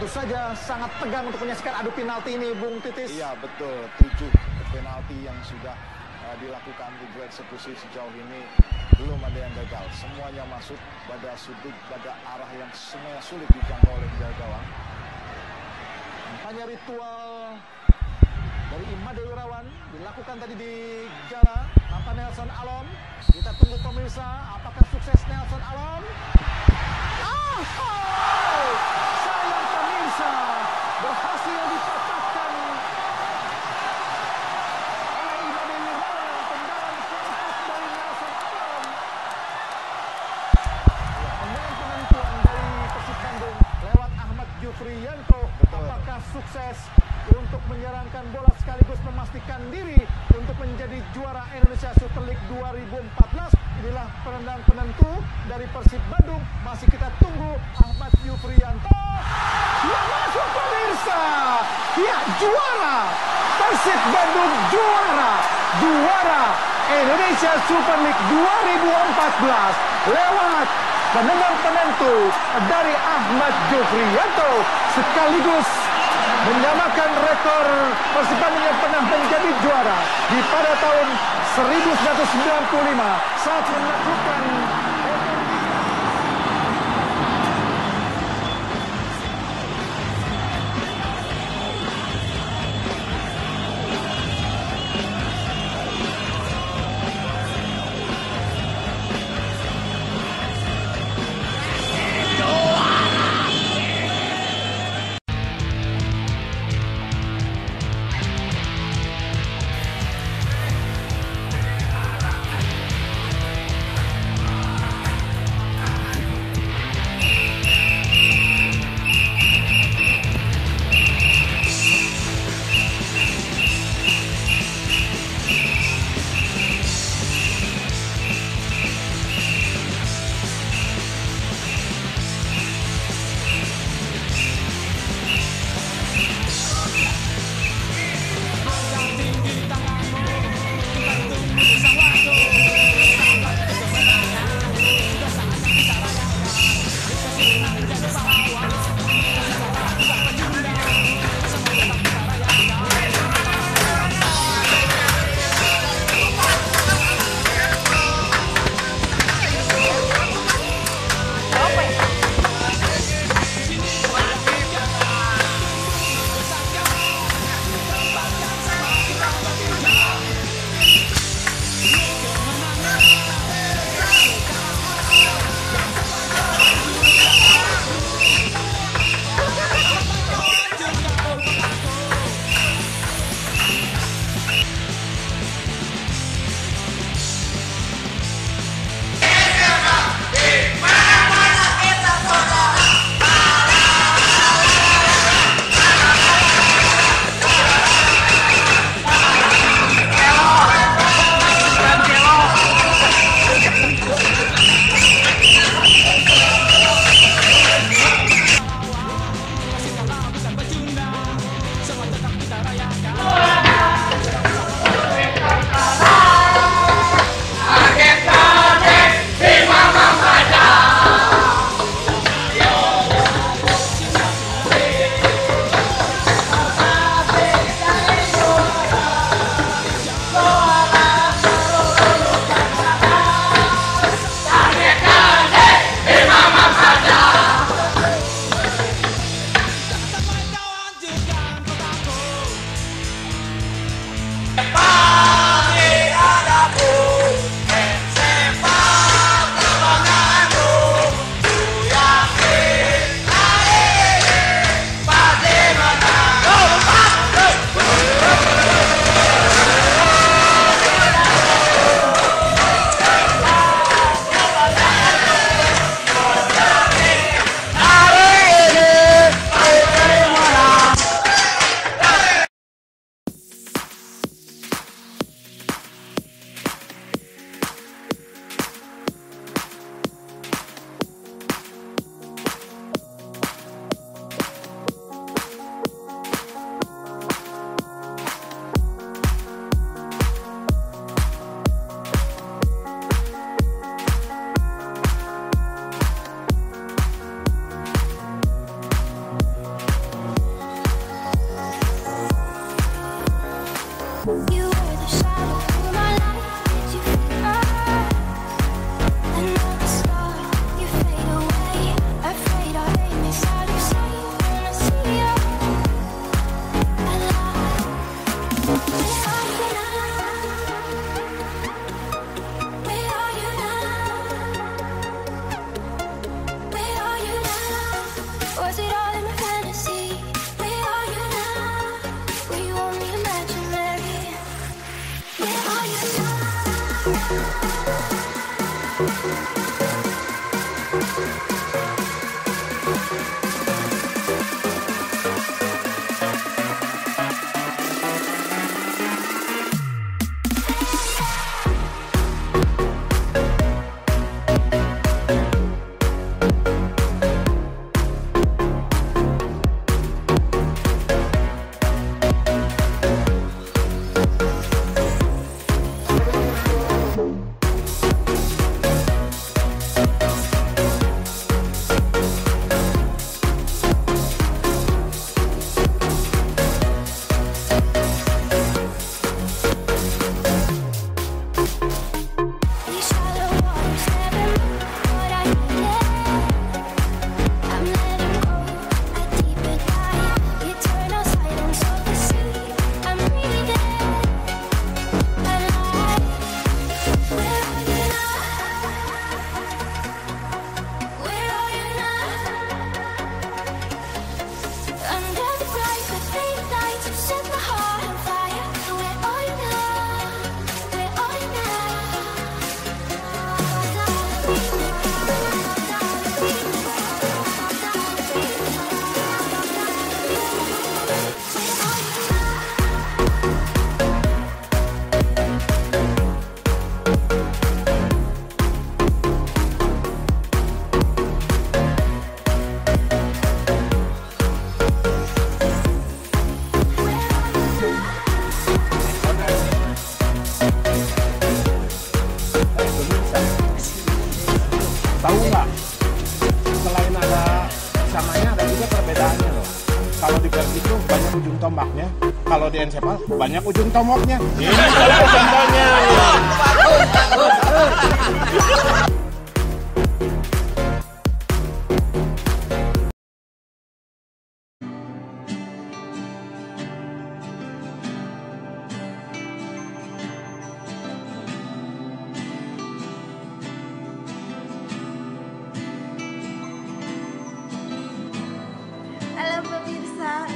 Tentu saja sangat tegang untuk menyaksikan adu penalti ini, Bung Titis. Iya, betul. 7 penalti yang sudah dilakukan di eksekusi sejauh ini belum ada yang gagal. Semuanya masuk pada sudut, pada arah yang semuanya sulit dijangkau oleh penjaga gawang. Kampanye ritual dari Imade Wirawan dilakukan tadi di Jala tanpa Nelson Alom. Kita tunggu pemirsa, apakah sukses Nelson Alom? Sayang pemirsa, berhasil dipatahkan oleh Imade Wirawan. Tendangan keempat dari Nelson Alom. Tendangan penentuan dari Persib Bandung lewat Ahmad Jufriyanto. Apakah sukses untuk menyerangkan bola sekaligus memastikan diri untuk menjadi juara Indonesia Super League 2014? Inilah penendang penentu dari Persib Bandung. Masih kita tunggu Ahmad Jufriyanto. Dia masuk pemirsa. Ya, juara. Persib Bandung juara. Juara Indonesia Super League 2014 lewat penendang penentu dari Ahmad Jufriyanto, sekaligus menyamakan rekor Persib Bandung yang pernah menjadi juara di pada tahun 1995 saat menaklukkan Was it all in my fantasy? Where are you now? Were you only imaginary? Where are you now? Tahu nggak? Selain ada samanya, ada juga perbedaannya loh. Kalau di Persib itu banyak ujung tombaknya, kalau di Ensepal banyak ujung tomoknya. Ini salah contohnya. Halo pemirsa,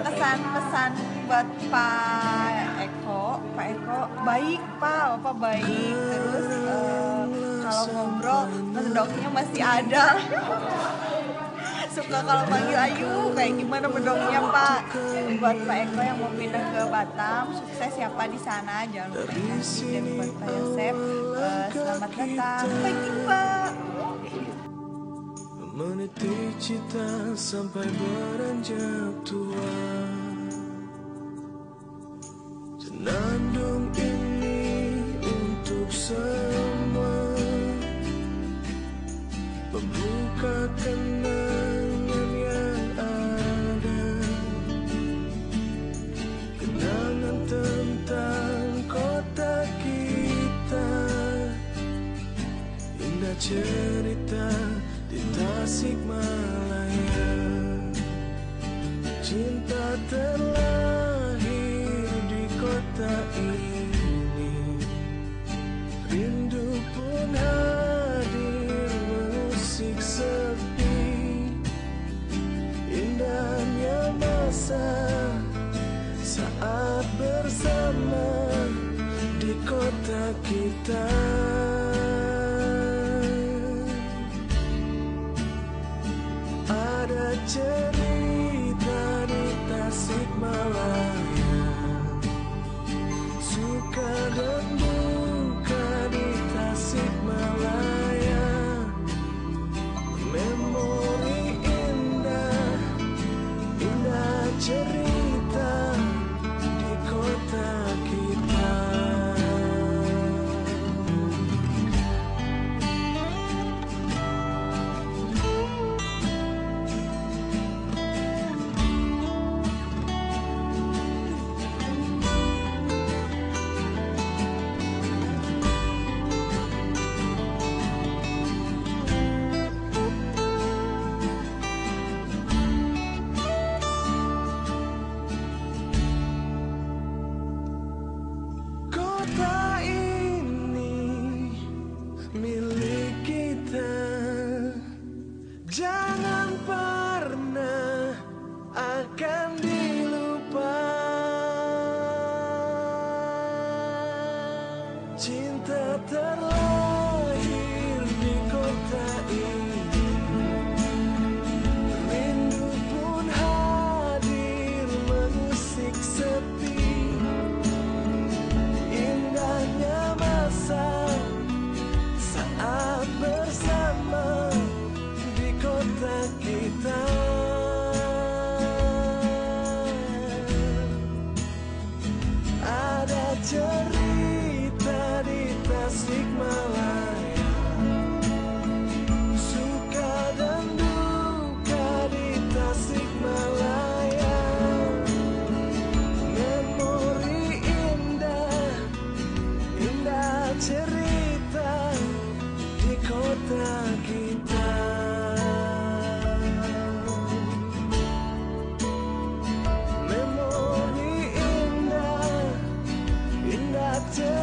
pesan-pesan buat Pak Eko, baik Pak, Bapak baik, terus kalau ngobrol medoknya masih ada. Suka kalau panggil Ayu, kayak gimana medoknya Pak? Buat Pak Eko yang mau pindah ke Batam, sukses ya Pak di sana, jangan lupa kasih. Dan buat Pak Yosep, selamat datang, pagi Pak. Meniti cita sampai beranjak tua, senandung ini untuk semua, membuka kenangan yang ada, kenangan tentang kota kita, indah cerita di Tasikmalaya. Cinta terlahir di kota ini, rindu pun hadir mengusik sepi, indahnya masa saat bersama di kota kita. Ada cerita di Tasikmalaya, cinta terlahir di kota ini. Rindu pun hadir mengusik sepi. Indahnya masa saat bersama di kota kita. Ada cerita di Tasikmalaya, suka dan duka di Tasikmalaya. Memori indah, indah cerita di kota kita. Memori indah, indah cerita